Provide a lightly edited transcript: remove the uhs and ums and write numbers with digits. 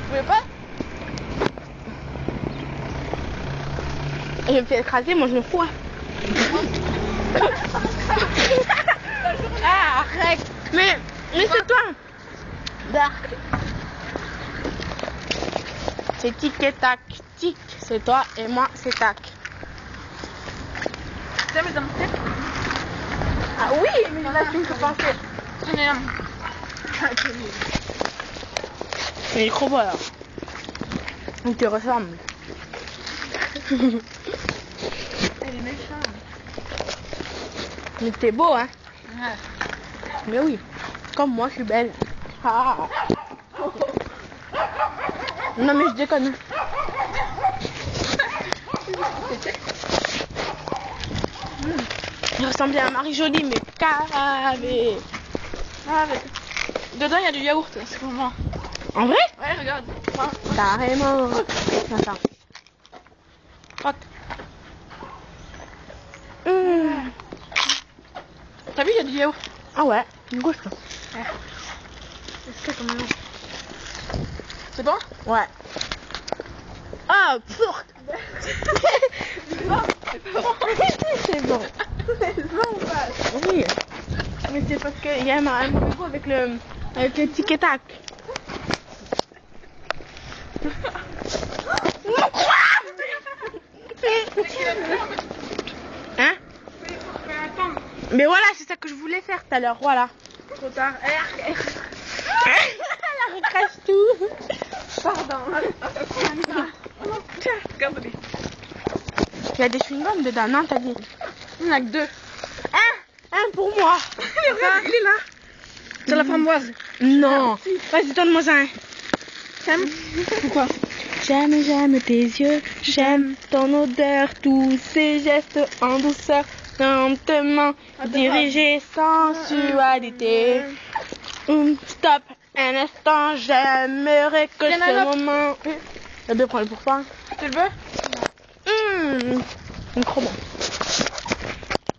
pouvez pas? Je me fais écraser, moi je me fous. Ah, arrête. Mais c'est toi. Dark. C'est tic et tac, tic. C'est toi et moi, c'est tac. Tu mes danser? Ah oui, mais là tu me fais penser. On est là. Il est trop beau là. Il te ressemble. Elle est méchante. Mais t'es beau, hein? Ouais. Mais oui, comme moi, je suis belle. Ah. Non mais je déconne. Il ressemblait à Marie Jolie, mais carré. Ah, mais... Dedans, il y a du yaourt, là, c'est pour moi. En vrai? Ouais, regarde. Carrément. Attends. Hop. Mmh. T'as vu, il y a du yaourt. Ah ouais, une gauche. C'est comme ça. C'est bon? Ouais. Ah, forte. C'est bon. C'est bon. C'est bon ou pas? Oui. Mais c'est parce qu'il y a un mauvais goût avec le tic et tac. Hein? Mais voilà, c'est ça que je voulais faire tout à l'heure, voilà. Trop tard. Elle recrache tout. Pardon. Tiens, regarde-les. Il y a des chewing-gums dedans, non, t'as dit? Il n'y en a que deux. Un pour moi. Il est là. C'est la framboise. Non. Vas-y, donne-moi un. T'aimes? Pourquoi? J'aime tes yeux, j'aime ton odeur, tous ces gestes en douceur, lentement dirigés, sensualité. Stop un instant, j'aimerais que ce moment... Eh bien, prends-le pour toi. Tu le veux? Trop bon.